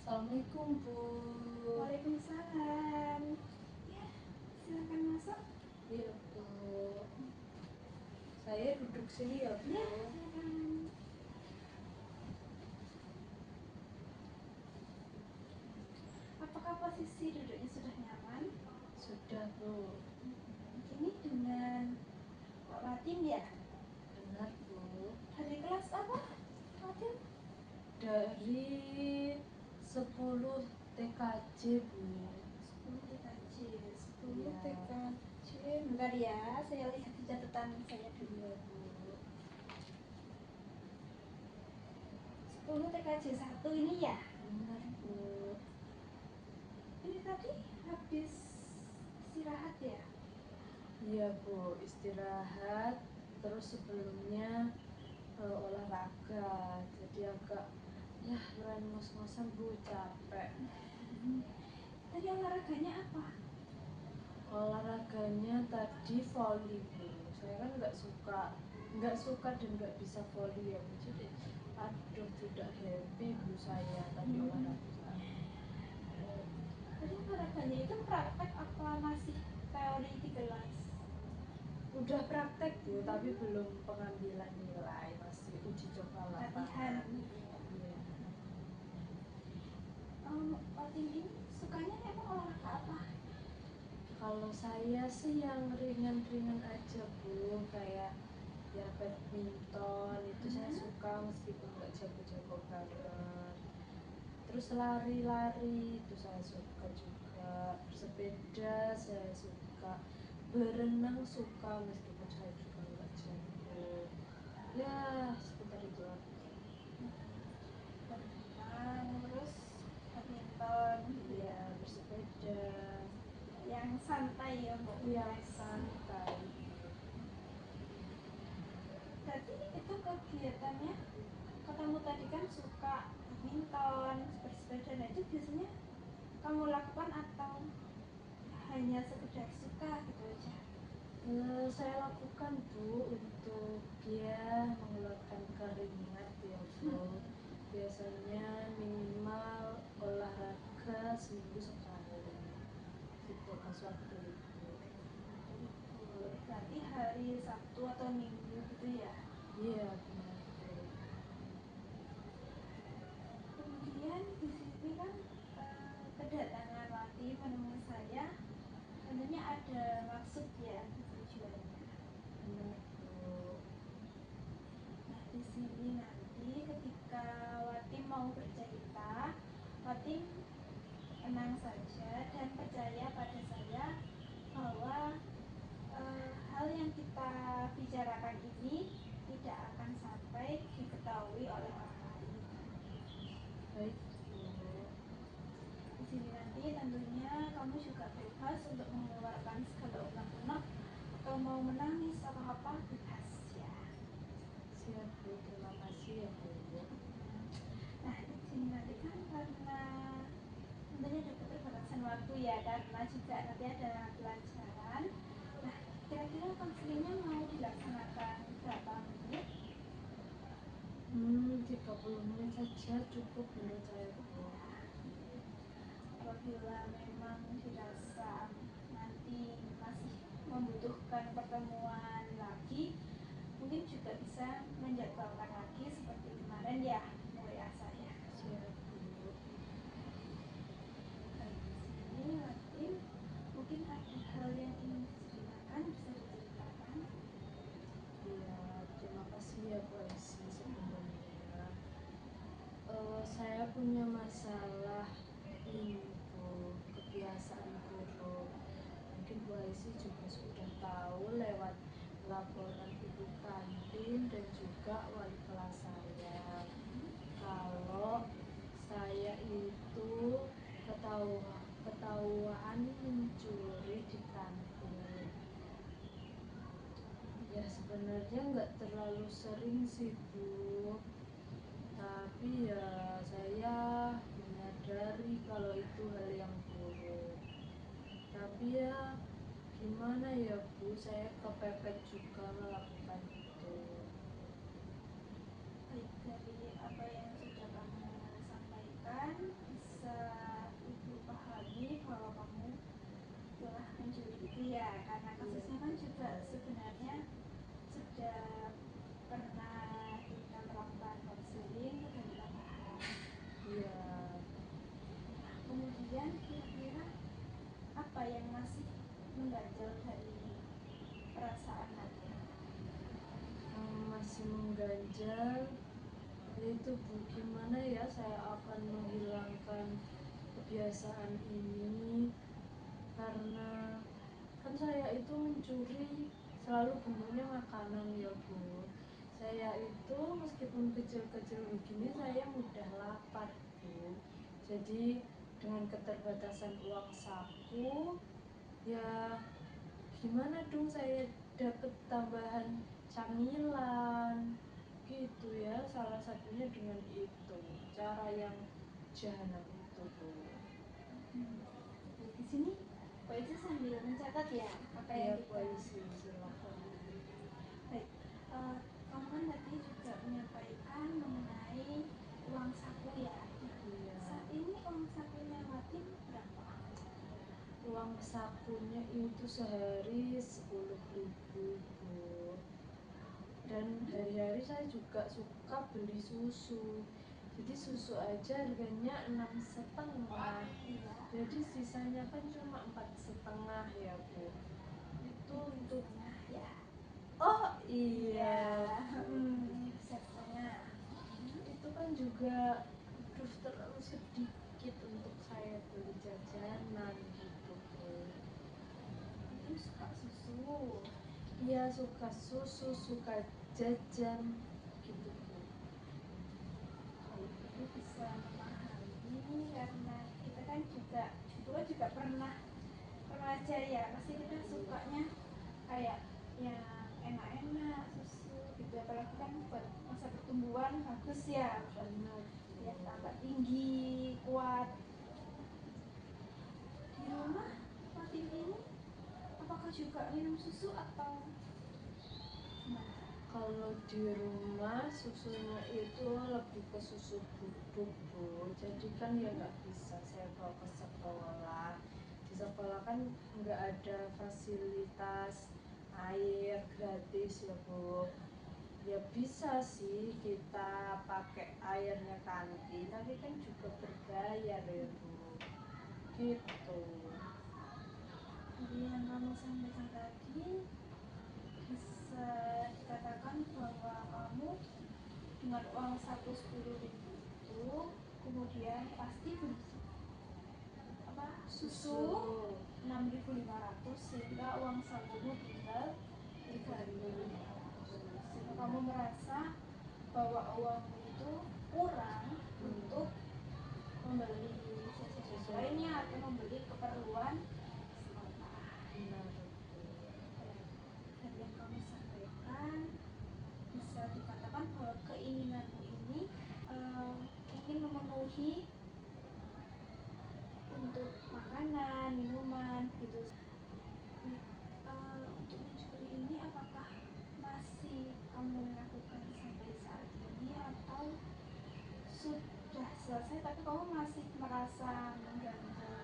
Assalamualaikum Bu. Waalaikumsalam. Ya, silakan masuk. Iya Bu. Saya duduk sini ya Bu. Ya, silakan. Apakah posisi duduknya sudah nyaman? Sudah Bu. Ini dengan Pak Watin ya? Benar Bu. Dari kelas apa, Watin? Dari 10 TKJ Bu. 10 TKJ. 10 Iya. TKJ. Bentar ya, saya lihat di catatan saya dulu. Iya Bu. 10 TKJ 1 ini ya? Benar Bu. Ini tadi habis istirahat ya? Iya Bu, istirahat. Terus sebelumnya olahraga. Jadi agak ya keren ngos-ngosan Bu, capek. Tadi olahraganya apa? Olahraganya tadi volley Bu. Saya kan nggak suka dan nggak bisa volley ya Bu. Jadi aduh tidak happy Bu saya tadi olahraga. Tadi olahraganya itu praktek apa masih teori di kelas? Udah praktek Bu, tapi belum pengambilan nilai, masih uji coba Latihan. lapangan. Iya. Watin ini sukanya emang olahraga apa? Kalau saya sih yang ringan-ringan aja Bu, kayak ya badminton itu saya suka meskipun nggak jago-jago banget. Terus lari-lari itu saya suka juga, bersepeda saya suka, berenang suka meskipun saya juga nggak jago. Ya seputar itu aja. Berenang, terus badminton, Ya bersepeda, yang santai ya Mbak. yang santai. Berarti itu kegiatannya, kamu tadi kan suka badminton, bersepeda, nah itu biasanya kamu lakukan atau hanya sekedar suka gitu aja? Saya lakukan Bu untuk ya mengeluarkan keringat ya Bu. Biasanya minimal olahraga seminggu sekali. Gitu pas waktu itu. Berarti hari Sabtu atau Minggu gitu ya? Iya benar Bu. Kemudian di sini kan kedatangan Wati menemui saya tentunya ada maksud ya, tujuannya. Benar Bu. Nah di sini nanti ketika Wati mau bercerita, Wati tenang saja dan percaya pada saya bahwa hal yang kita bicarakan ini tidak akan sampai diketahui oleh orang lain. Baik Bu. Di sini nanti tentunya kamu juga bebas untuk mengeluarkan segala unek-unek atau mau menangis atau apa, bebas ya. Siap Bu, terima kasih ya Bu. Nah di sini nanti kan karena tentunya ada keterbatasan waktu ya, karena juga nanti ada pelajaran. Nah kira-kira konselingnya mau dilaksanakan berapa menit? 30 menit saja cukup menurut saya Bu. Apabila memang dirasa nanti masih membutuhkan pertemuan lagi, mungkin juga bisa menjadwalkan lagi seperti kemarin ya, WA saya. Siap Bu. Nah, di sini Watin mungkin ada hal yang ingin diceritakan, bisa diceritakan. Iya, terima kasih ya Bu Aisyah sebelumnya. Saya punya masalah ini Bu, kebiasaan buruk. Mungkin Bu Aisyah juga sudah tahu lewat laporan ibu kantin dan juga wali kelas saya. Kalau saya itu ketahuan mencuri di kantin. Ya sebenarnya nggak terlalu sering sih Bu, tapi ya saya menyadari kalau itu hal yang buruk. Tapi ya gimana ya Bu, saya kepepet juga melakukan itu. Baik, dari apa yang sudah kamu sampaikan, bisa bisa ibu pahami bahwa kamu telah mencuri itu ya, karena kasusnya kan juga sebenarnya sudah pernah kita melakukan konseling dan tambahan. Iya. Nah, kemudian kira-kira apa yang masih mengganjal dari perasaan Nadia? Masih mengganjal yaitu Bu, gimana ya saya akan menghilangkan kebiasaan ini, karena kan saya itu mencuri selalu bentuknya makanan ya Bu. Saya itu meskipun kecil-kecil begini saya mudah lapar Bu. Jadi dengan keterbatasan uang saku, ya gimana dong saya dapat tambahan camilan gitu ya, salah satunya dengan itu cara yang jahanam itu Bu. Di sini polisi sambil mencatat ya apa Ya yang kita. polisi silakan. Baik, kamu kan tadi juga menyampaikan mengenai uang saku ya. Iya. Saat ini uang sakunya Latif berapa? Uang sakunya itu sehari 10.000 Bu. Dan hari-hari saya juga suka beli susu. Jadi susu aja harganya 6,5. Jadi sisanya kan cuma 4,5 ya Bu. Itu untuk Ya. oh iya Setengah. itu kan juga aduh terlalu sedikit untuk saya beli jajanan gitu Bu. Itu suka susu. Iya suka susu, suka jajan gitu Bu. Baik, ibu bisa memahami karena kita kan juga dulu kan juga pernah remaja ya, pasti kita sukanya kayak yang enak-enak susu gitu, apalagi kan buat masa pertumbuhan bagus ya, Benar ya Bu. tambah tinggi kuat. Di rumah Latif ini apakah juga minum susu atau gimana? Kalau di rumah susunya itu lebih ke susu bubuk Bu. Jadi kan ya nggak bisa saya bawa ke sekolah. Di sekolah kan nggak ada fasilitas air gratis ya Bu. Ya bisa sih kita pakai airnya kantin, tapi kan juga berbayar ya Bu. Gitu. Jadi yang kamu sampaikan tadi bisa dikatakan bahwa kamu dengan uang saku 10.000 itu kemudian pasti beli apa susu 6.500 sehingga uang sakumu tinggal 3.500, sehingga kamu merasa bahwa uangmu itu kurang untuk membeli jajanan lainnya atau membeli keperluan sekolah. Benar Bu. Dan yang kamu sampaikan bisa dikatakan bahwa keinginanmu ini ingin memenuhi untuk makanan, minuman, gitu. Untuk mencuri ini apakah masih kamu lakukan sampai saat ini atau sudah selesai tapi kamu masih merasa mengganjal?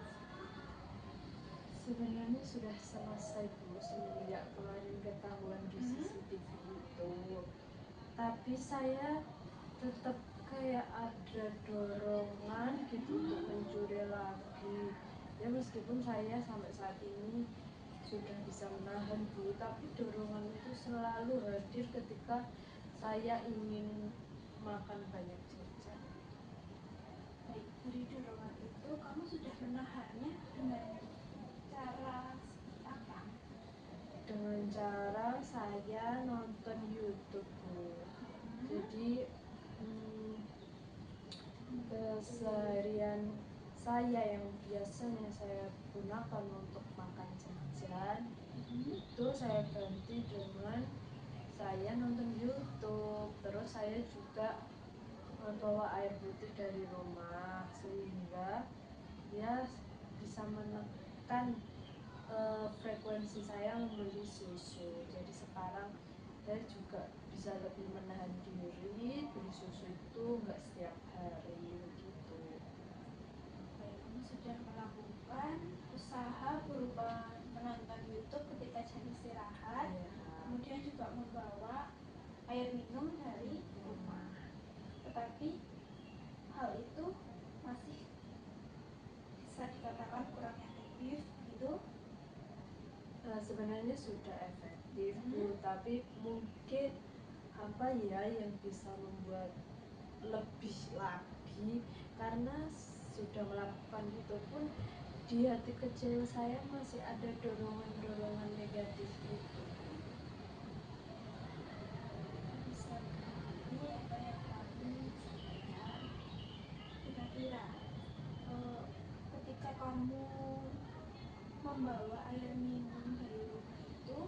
Sebenarnya sudah selesai Bu semenjak kemarin ketahuan di CCTV itu. Tapi saya tetap kayak ada dorongan gitu untuk mencuri lagi. Ya meskipun saya sampai saat ini sudah bisa menahan Bu, tapi dorongan itu selalu hadir ketika saya ingin makan banyak jajan. Baik, dari dorongan itu kamu sudah menahannya dengan cara seperti apa? Dengan cara saya nonton YouTube Bu. Jadi keseharian saya yang biasanya saya gunakan untuk makan jajan itu saya ganti dengan saya nonton YouTube. Terus saya juga bawa air putih dari rumah sehingga ya bisa menekan frekuensi saya membeli susu. Jadi sekarang saya juga bisa lebih menahan diri, beli susu itu nggak setiap hari begitu. sebenarnya sudah efektif Bu, tapi mungkin apa ya yang bisa membuat lebih lagi, karena sudah melakukan itu pun di hati kecil saya masih ada dorongan-dorongan negatif itu. Bisa ini apa yang kamu sampaikan, kira-kira ketika kamu membawa air minum dari rumah itu,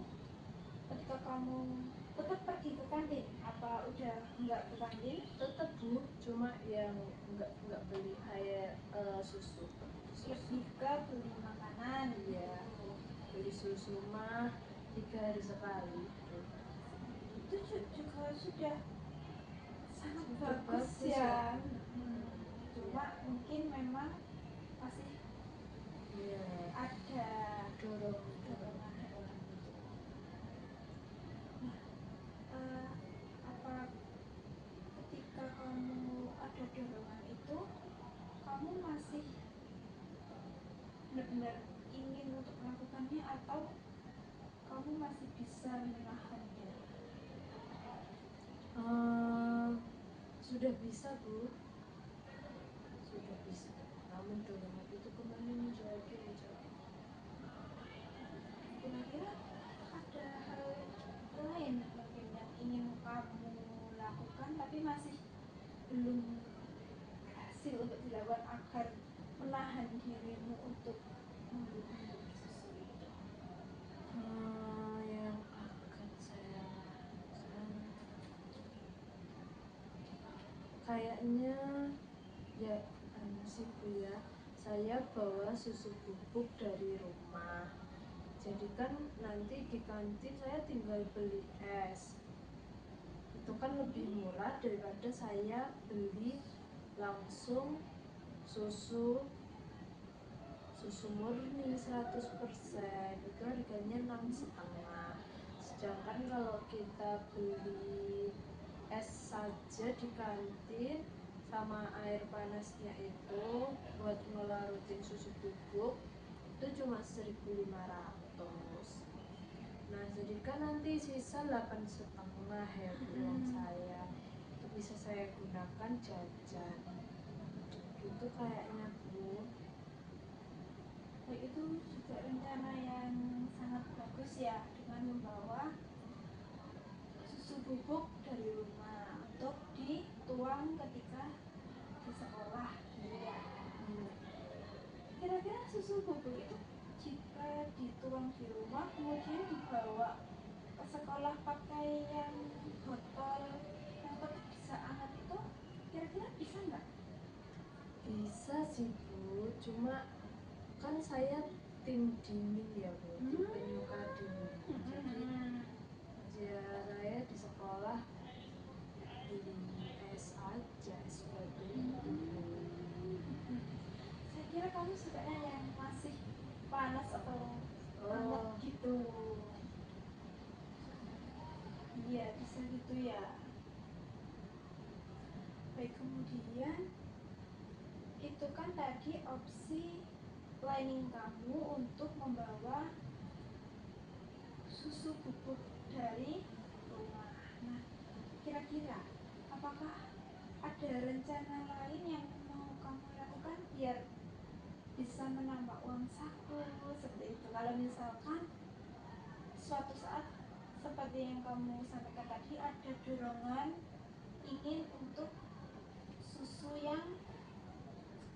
ketika kamu tetap pergi ke kantin apa udah enggak ke kantin? Tetap Bu, cuma yang nggak beli air susu. Lebih ke beli makanan Iya, gitu. beli susu mah 3 hari sekali Bu. Itu juga sudah sangat Sudah bagus bagus ya. ya Bu. Cuma mungkin memang masih Iya, ada dorongan. dorongan-dorongan itu. Nah, apa ketika kamu ada dorongan itu, kamu masih benar-benar ingin untuk melakukannya atau kamu masih bisa menahannya? Sudah bisa Bu, sudah bisa. Namun dorongan itu kembali menjadi. Kira-kira ada hal lain mungkin yang ingin kamu lakukan tapi masih belum berhasil untuk dilakukan agar menahan dirimu untuk membeli susu itu? Yang akan saya lakukan kayaknya ya sih Bu ya, saya bawa susu bubuk dari rumah. Jadi kan nanti di kantin saya tinggal beli es, itu kan lebih murah daripada saya beli langsung susu susu murni 100%, itu harganya 6,5. Sedangkan kalau kita beli es saja di kantin sama air panasnya itu buat ngelarutin susu bubuk itu cuma 1.500. Nah jadi kan nanti sisa 8,5 ya Bu, uang saya itu bisa saya gunakan jajan gitu kayaknya Bu. Itu juga rencana yang sangat bagus ya, dengan membawa susu bubuk dari rumah untuk dituang ketika di sekolah gitu ya. Kira-kira susu bubuk itu jika dituang di rumah kemudian dibawa ke sekolah pakai yang botol yang tetap bisa hangat itu, kira-kira bisa nggak? Bisa sih Bu, cuma kan saya tim dingin ya Bu, tim penyuka dingin. Jadi ya saya di sekolah beli es aja, es batu itu Bu. Saya kira kamu sukanya yang masih panas atau hangat gitu. Iya, bisa gitu ya. Baik, kemudian itu kan tadi opsi planning kamu untuk membawa susu bubuk dari rumah. Nah, kira-kira apakah ada rencana lain yang mau kamu lakukan biar bisa menambah uang saku seperti itu? Kalau misalkan suatu saat seperti yang kamu sampaikan tadi ada dorongan ingin untuk susu yang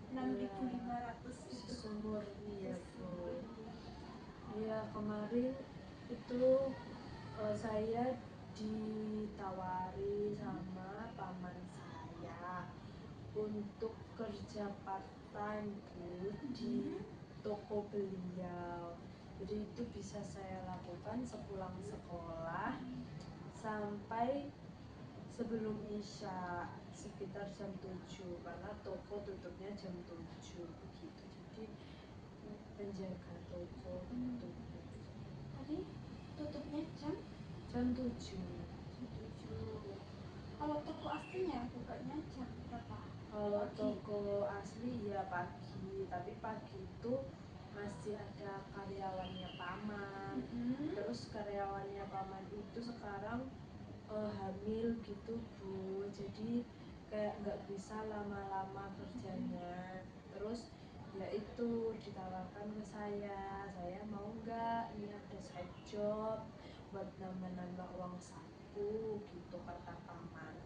6.500 itu, Susu murni ya susu Bu. murni. Ya kemarin itu saya ditawari sama paman saya untuk kerja part time Bu di toko beliau. Jadi itu bisa saya lakukan sepulang sekolah sampai sebelum Isya, sekitar jam 7 karena toko tutupnya jam 7 begitu. Jadi penjaga toko itu Tadi tutupnya jam 7. jam 7. Kalau toko aslinya bukanya jam berapa? Kalau Pagi. toko asli ya pagi, tapi pagi itu masih ada karyawannya paman. Mm-mm. Terus karyawannya paman itu sekarang hamil gitu Bu, jadi kayak nggak bisa lama-lama kerjanya. Terus ya itu ditawarkan ke saya mau nggak, ini ada side job buat nambah-nambah uang saku gitu kata paman.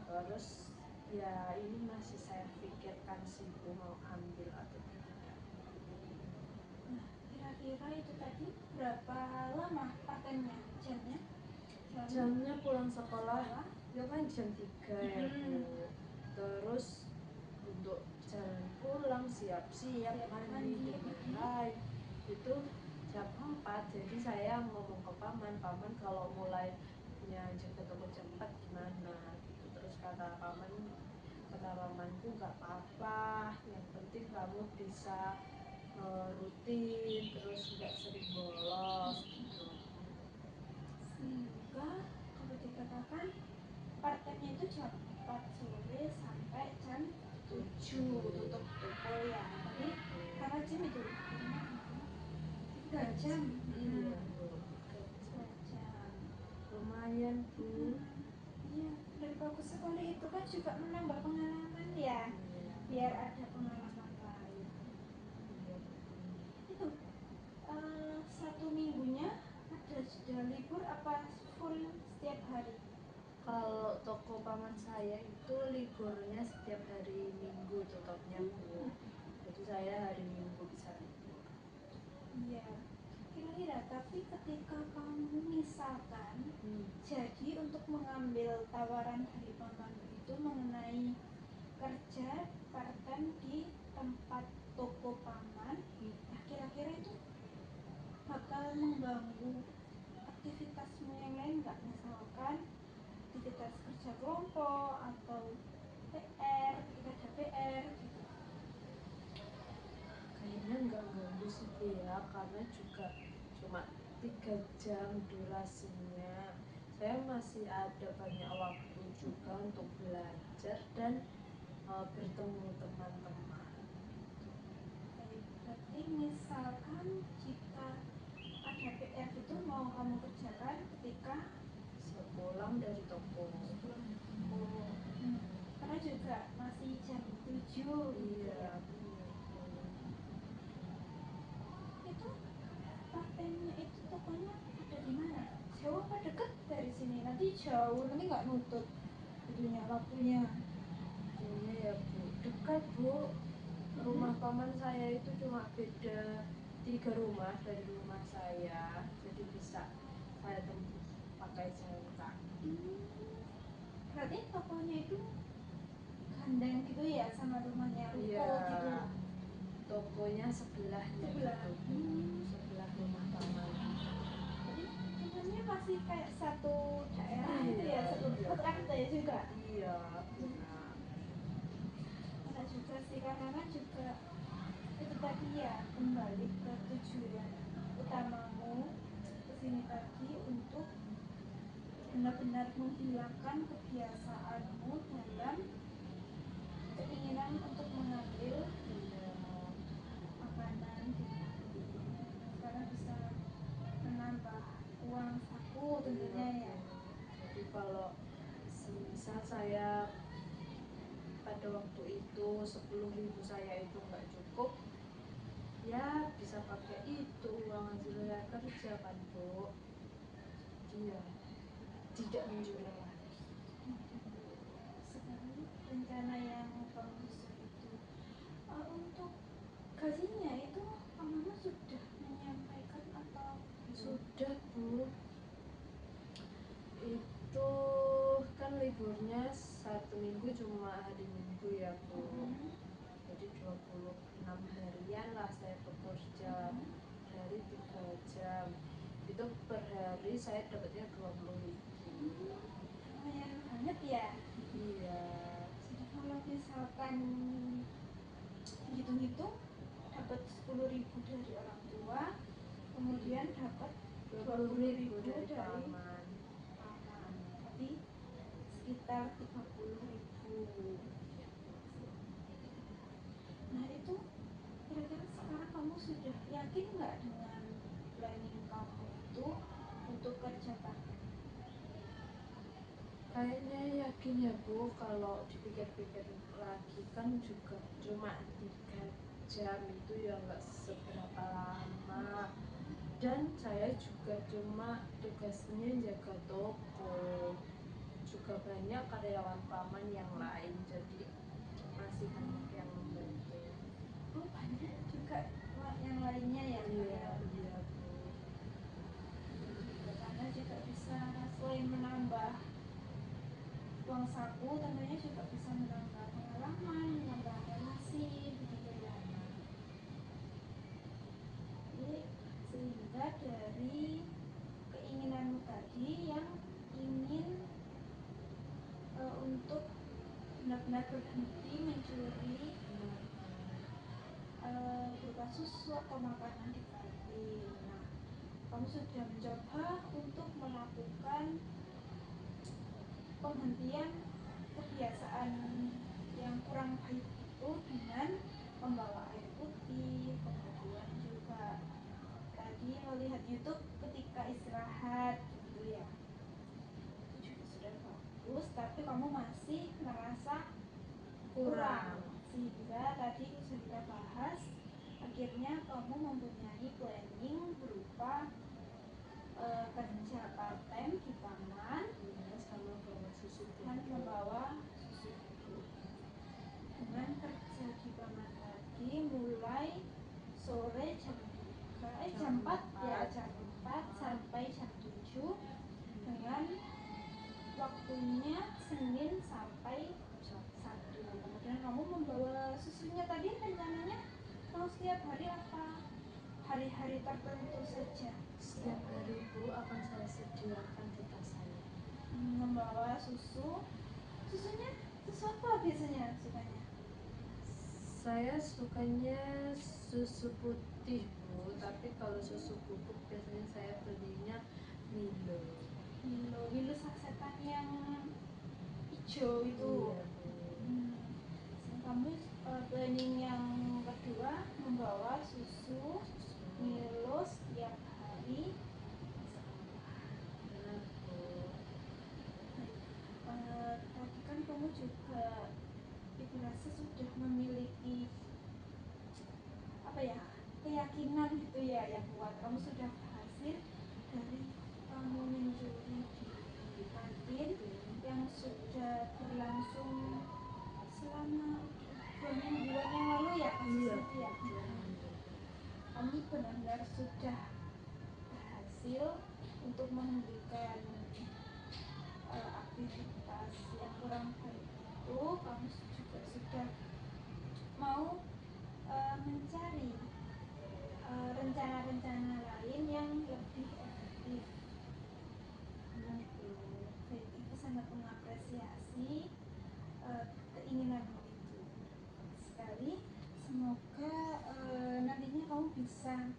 Terus ya ini masih saya pikirkan sih Bu, mau ambil atau tidak. Nah, kira-kira itu tadi berapa lama partainya jamnya? Jamnya pulang sekolah ya kan jam 3 ya Bu. Terus untuk jalan pulang siap-siap mandi dan lain-lain itu jam 4. Jadi saya ngomong ke paman kalau mulainya jaga toko jam 4 gimana gitu. Terus kata pamanku nggak apa-apa, yang penting kamu bisa rutin, terus nggak sering bolos gitu. Sehingga dapat dikatakan partainya itu jam 4 sore sampai jam 7 tutup toko ya. Tapi karena jam itu 3 jam. Iya Bu, 3 jam. lumayan Bu. Iya, dari bagus sekali itu kan juga menambah pengalaman ya. Iya, Biar ada pengalaman lain. iya. Itu 1 minggunya ada sudah libur apa full setiap hari? Kalau toko paman saya itu liburnya setiap hari Minggu tutupnya Bu. Jadi saya hari Minggu bisa libur. Iya. Kira-kira tapi ketika kamu misalkan jadi untuk mengambil tawaran dari paman itu mengenai kerja part-time di tempat toko paman, nah kira-kira itu bakal mengganggu aktivitasmu yang lain nggak? Misalkan aktivitas kerja kelompok atau PR ketika ada PR gitu. Kayaknya nggak ganggu sih Bu ya, karena juga cuma 3 jam durasinya. Saya masih ada banyak waktu juga untuk belajar dan bertemu teman-teman. Baik, berarti misalkan jika ada PR itu mau kamu kerjakan ketika Sepulang dari toko. sebelum toko. Karena juga masih jam 7 gitu Iya, ya. benar. Itu partainya itu tokonya ada di mana? Jauh apa deket dari sini? Nanti jauh, nanti nggak nutut itunya waktunya. Kayaknya ya Bu, dekat Bu. Rumah paman saya itu cuma beda 3 rumah dari rumah saya, jadi bisa saya tembus pakai jalan kaki. Berarti tokonya itu gandeng gitu ya sama rumahnya ruko Iya, gitu. tokonya sebelahnya Sebelah. gitu Bu, sebelah rumah paman. Jadi rumahnya masih kayak satu daerah Iya, gitu ya, satu iya, RT juga. iya, benar. Ada juga sih karena juga itu tadi ya kembali ke tujuan utamamu kesini tadi untuk benar-benar menghilangkan kebiasaanmu dalam keinginan untuk mengambil Iya, makanan gitu. Karena bisa menambah uang saku tentunya iya ya. Bu. Jadi kalau semisal saya pada waktu itu 10.000 saya itu nggak cukup, ya bisa pakai itu uang hasil saya kerja kan Bu. Dia tidak mencuri lagi. Sekali rencana yang bagus itu. Untuk gajinya itu kamu sudah menyampaikan atau belum? Sudah Bu, itu kan liburnya 1 minggu cuma hari Minggu ya Bu. Jadi 26 harian lah saya bekerja, per hari 3 jam. Itu per hari saya dapatnya 20.000. Lumayan banget ya. Iya. Jadi kalau misalkan hitung-hitung dapat 10.000 dari orang tua, kemudian dapat 20.000 20.000 dari dari paman. paman. Berarti sekitar 30.000. Nah itu kira-kira sekarang kamu kamu sudah yakin nggak dengan planning kamu itu untuk kerja kamu? Kayaknya yakin ya Bu, kalau dipikir-pikir lagi kan juga cuma 3 jam itu ya nggak seberapa lama, dan saya juga cuma tugasnya jaga toko, juga banyak karyawan paman yang lain, jadi masih banyak yang membantu. Oh, banyak juga yang lainnya ya. Iya, iya Bu. Karena juga bisa selain menambah uang saku, tentunya juga bisa menambah pengalaman, menambah relasi, begitu ya. Jadi sehingga dari keinginanmu tadi yang ingin untuk benar-benar berhenti mencuri berupa susu atau makanan di kantin. Nah, kamu sudah mencoba untuk melakukan penghentian kebiasaan yang kurang baik itu dengan membawa air putih, kemudian juga tadi melihat YouTube ketika istirahat gitu ya. Itu juga sudah bagus, tapi kamu masih merasa kurang, sehingga tadi sudah kita bahas akhirnya kamu mempunyai planning berupa kerja part time di taman Sama bawa susu dan bubuk. membawa susu bubuk. Dengan kerja di taman tadi mulai sore jam 4 ya, jam 4 sampai jam 7 dengan waktunya Senin sampai Sabtu. Kemudian kamu membawa susunya tadi rencananya mau setiap hari apa hari-hari tertentu saja? Setiap hari Bu akan saya sediakan di tas saya. Membawa susunya susu apa biasanya sukanya? Saya sukanya susu putih Bu, tapi kalau susu bubuk biasanya saya belinya Milo. Milo sasetan yang hijau itu. Iya Bu. Kamu planning yang kedua membawa susu Milo setiap hari. Benar Bu. Tadi kan kamu juga ibu rasa sudah memiliki apa ya, keyakinan gitu ya yang kuat. Kamu sudah berhasil dari kamu mencuri di kantin yang sudah berlangsung selama 2 mingguan yang lalu ya. Iya. Ya. Kamu benar-benar sudah berhasil untuk menghentikan aktivitas yang kurang baik itu. Kamu juga sudah mau mencari rencana-rencana lain yang lebih efektif. Baik, itu sangat mengapresiasi keinginanmu itu sekali. Semoga nantinya kamu bisa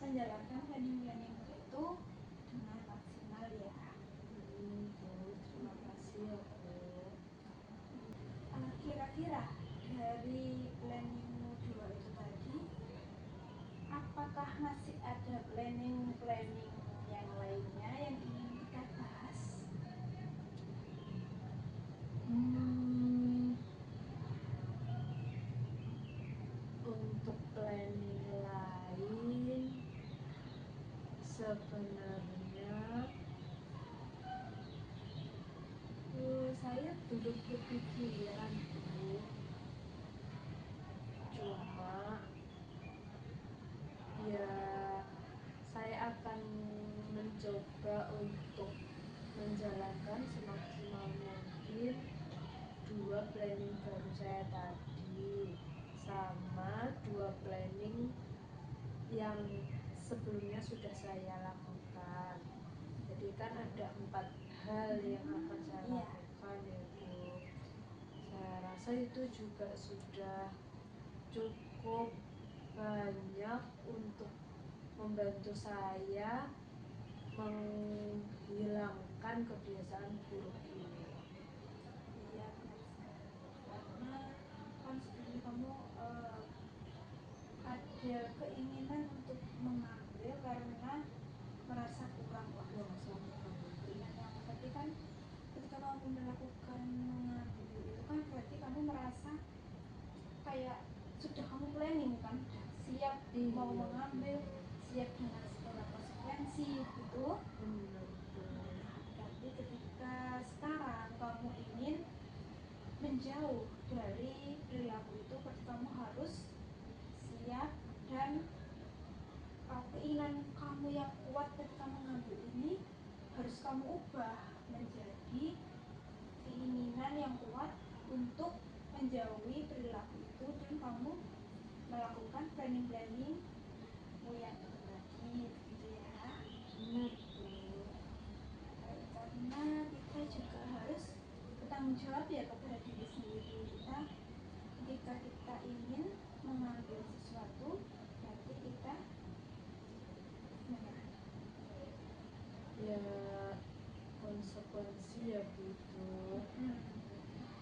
menjalankan planning-planningmu itu dengan maksimal ya. Bu, terima kasih ya Bu. Kira-kira dari planningmu 2 itu tadi, apakah masih ada planning-planning yang lainnya yang ingin kita bahas? Untuk planning lain sebenarnya saya belum kepikiran Bu. Cuma ya saya akan mencoba untuk menjalankan semaksimal mungkin 2 planning baru saya tadi, sama 2 planning yang sebelumnya sudah saya lakukan. Jadi kan ada 4 hal yang akan saya lakukan ya Bu. Saya rasa itu juga sudah cukup banyak untuk membantu saya menghilangkan kebiasaan buruk ini. Iya, benar sekali. Karena kan seperti kamu ada keinginan siap mau Iya. mengambil, siap dengan segala konsekuensi gitu. Benar. Tapi ketika sekarang kamu ingin menjauh dari perilaku itu, berarti kamu harus siap, dan keinginan kamu yang kuat ketika mengambil ini harus kamu ubah menjadi keinginan yang kuat untuk menjauhi perilaku itu, dan kamu melakukan planningmu yang itu tadi gitu ya. Benar Bu. Karena kita juga harus bertanggung jawab ya kepada diri sendiri kita. Ketika kita ingin mengambil sesuatu, berarti kita Ya konsekuensi ya Bu itu.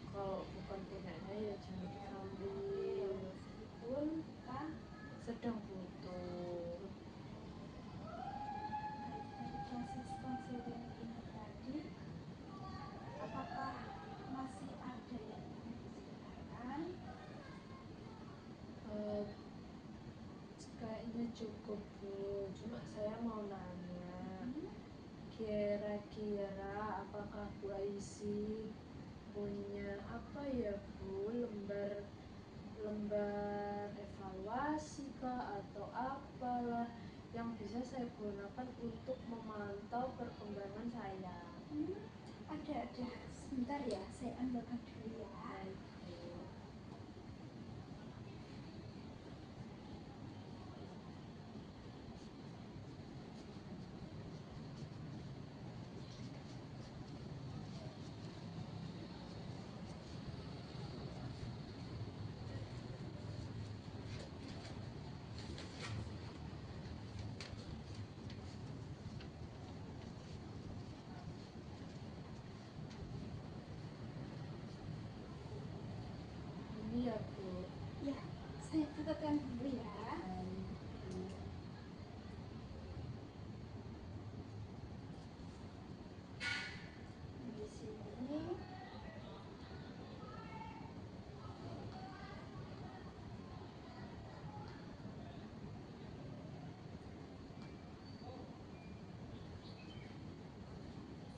Kalau bukan punyanya ya jangan diambil, meskipun kita sedang butuh. dari proses konseling ini tadi, apakah masih ada yang ingin diceritakan? Kayaknya cukup Bu, cuma saya mau nanya, kira-kira apakah Bu Aisy punya apa ya Bu, lembar evaluasi kah atau apalah yang bisa saya gunakan untuk memantau perkembangan saya? Ada sebentar ya, saya ambilkan dulu ya. Baik Bu. Ini ya Bu. Ya, saya catatkan dulu ya. Baik Bu. Di sini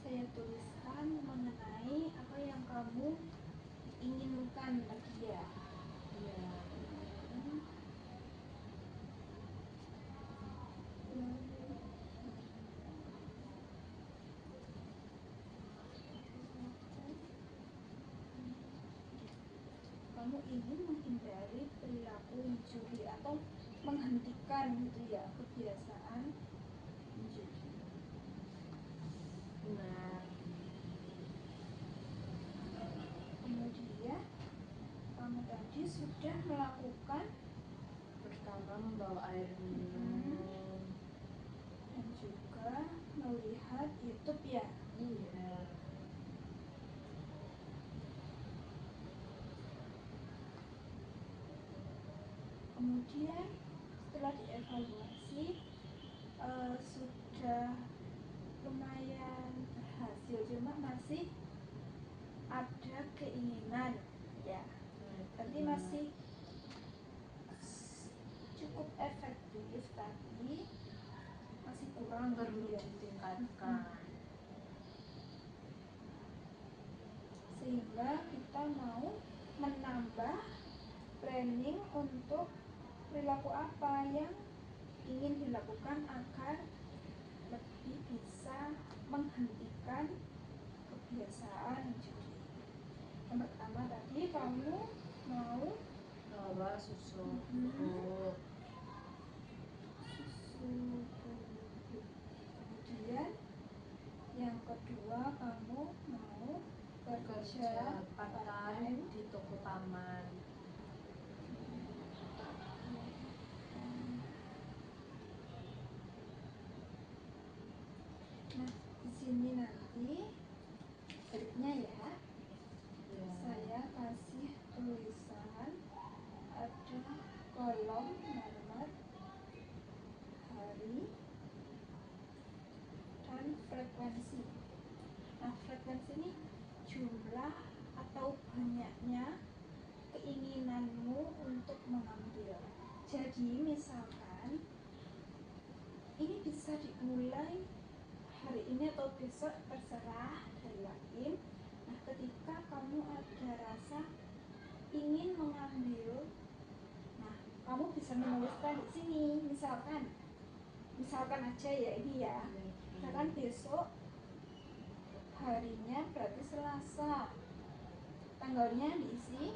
saya tuliskan mengenai apa yang kamu inginkan tadi ya. Iya. Kamu ingin menghindari perilaku mencuri atau menghentikan gitu ya kebiasaan mencuri. Benar. Kemudian kamu tadi sudah melakukan Pertama membawa air minum. dan juga melihat YouTube ya. Iya. Kemudian setelah dievaluasi sudah lumayan berhasil, cuma masih ada keinginan ya, tapi masih cukup efektif tapi masih kurang Perlu gitu ya. ditingkatkan. Sehingga kita mau menambah planning untuk perilaku apa yang ingin dilakukan agar lebih bisa menghentikan kebiasaan mencuri. Yang pertama tadi kamu mau Bawa susu Mhm. bubuk. susu bubuk. Kemudian yang kedua kamu mau Kerja kerja part-time di toko taman. Nah, di sini nanti berikutnya ya, Ya. saya kasih tulisan, ada kolom nomor hari dan frekuensi. Nah, frekuensi ini jumlah atau banyaknya keinginanmu untuk mengambil. Jadi misalkan ini bisa dimulai hari ini atau besok, terserah dari lain. Nah, ketika kamu ada rasa ingin mengambil, nah kamu bisa menuliskan di sini. Misalkan aja ya ini ya. Misalkan besok harinya berarti Selasa, tanggalnya diisi.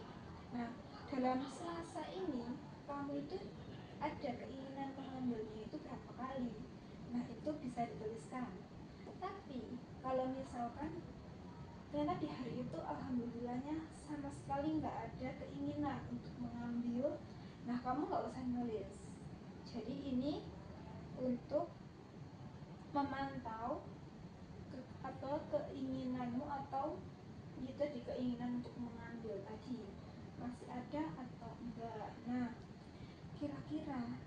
Nah, dalam Selasa ini kamu itu ada keinginan mengambilnya itu berapa kali. Nah, itu bisa dituliskan. Tapi kalau misalkan ternyata di hari itu alhamdulillahnya sama sekali nggak ada keinginan untuk mengambil, nah kamu nggak usah nulis. Jadi ini untuk memantau atau keinginanmu, atau itu di keinginan untuk mengambil tadi masih ada atau enggak. Nah, kira-kira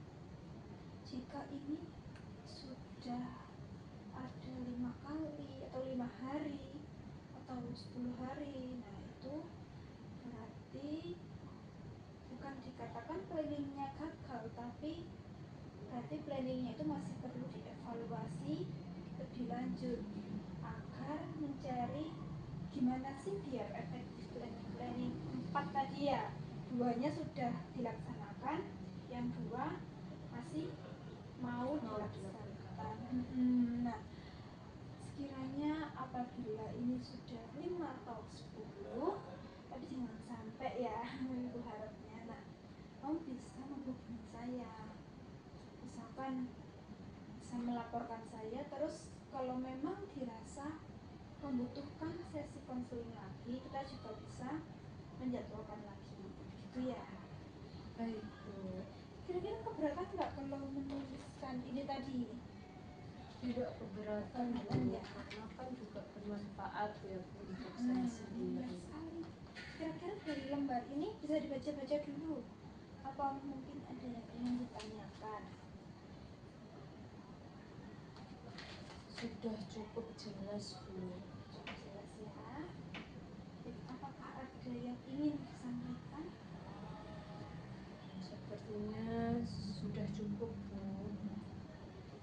jika ini sudah ada 5 kali atau 5 hari atau 10 hari, nah itu berarti bukan dikatakan planningnya gagal, tapi berarti planningnya itu masih perlu dievaluasi lebih lanjut agar mencari gimana sih biar efektif planning 4 tadi ya. 2-nya sudah dilaksanakan, yang 2 masih mau dilaksanakan. Nah, sekiranya apabila ini sudah 5 atau 10, tapi jangan sampai ya, itu harapnya. Nah, kamu bisa menghubungi saya, misalkan bisa melaporkan saya. Terus kalau memang dirasa membutuhkan sesi konseling lagi, kita juga bisa menjadwalkan lagi, gitu ya. Baik Bu. Kira-kira keberatan nggak kalau menuliskan ini tadi? Tidak keberatan Bu, Ya. karena kan juga bermanfaat ya Bu untuk saya Benar sendiri. sekali. Kira-kira dari lembar ini bisa dibaca-baca dulu, apa mungkin ada yang ingin ditanyakan? Sudah cukup jelas Bu. Cukup jelas ya. Apakah ada yang ingin disampaikan? Sepertinya sudah cukup Bu.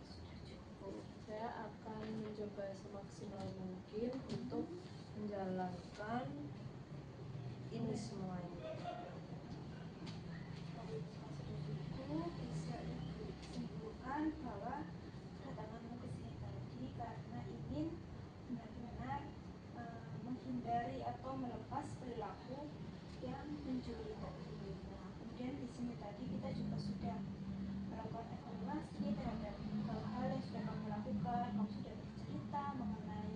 Sudah cukup. Saya akan mencoba semaksimal mungkin untuk menjalankan ini semuanya. Cukup, bisa Ibu simpulkan bahwa kedatanganmu ke sini tadi karena ingin benar-benar menghindari atau melepas perilaku yang mencuri tadi. Nah, kemudian di sini tadi kita juga sudah melakukan evaluasi terhadap hal-hal yang sudah kamu lakukan. Kamu sudah bercerita mengenai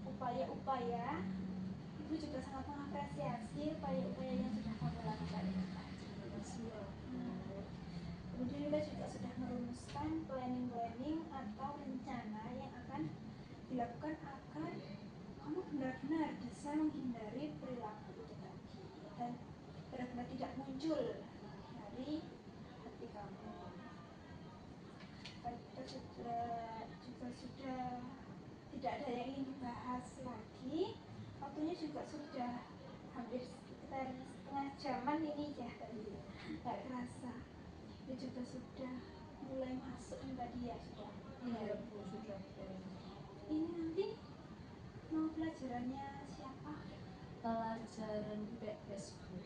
upaya-upaya. Ibu juga sangat mengapresiasi upaya-upaya yang sudah kamu lakukan ini tadi. Kemudian kita juga sudah merumuskan planning atau rencana yang akan dilakukan agar kamu benar-benar bisa menghindari perilaku itu tadi dan benar-benar tidak muncul dari hati kamu. Kita juga sudah tidak ada yang ingin dibahas lagi. Waktunya juga sudah hampir sekitar setengah jaman ini ya tadi, nggak kerasa. Ini juga sudah mulai masuk tadi ya, sudah. Iya Bu, sudah Bu. Ini nanti mau pelajarannya siapa? Pelajaran PS Bu.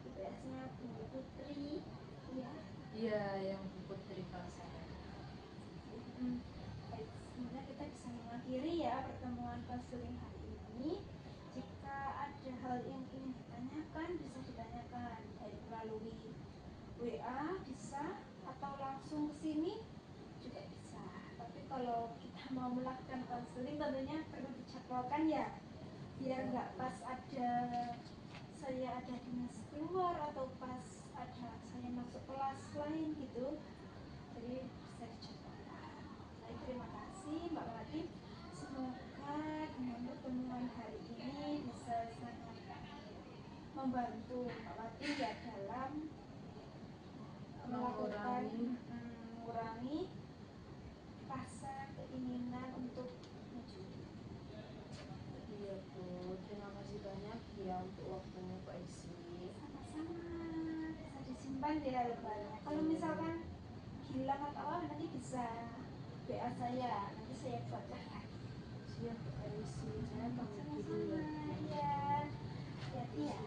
IPS-nya Bu Putri, ya. Iya, yang Bu Putri kelas saya. Baik, semoga kita bisa mengakhiri ya pertemuan konseling hari ini. Jika ada hal yang ingin ditanyakan, bisa ditanyakan baik melalui WA bisa, atau langsung ke sini juga bisa. Tapi kalau kita mau melakukan konseling tentunya perlu dijadwalkan ya, biar nggak pas ada saya ada dinas keluar atau pas ada saya masuk kelas lain gitu. Jadi bisa dijadwalkan. Baik, terima kasih Mbak Melati. Semoga dengan pertemuan hari ini bisa sangat membantu Mbak Melati ya dalam melakukan mengurangi rasa keinginan untuk mencuri. Iya Bu, terima kasih banyak ya untuk waktunya Pak Isi. Sama-sama, bisa disimpan kan dia lembarnya. Kalau misalkan hilang atau apa nanti bisa WA saya, nanti saya buatkan lagi. Siap Aisyah, saya pamit dulu Sama-sama ya. ya. Hati-hati ya.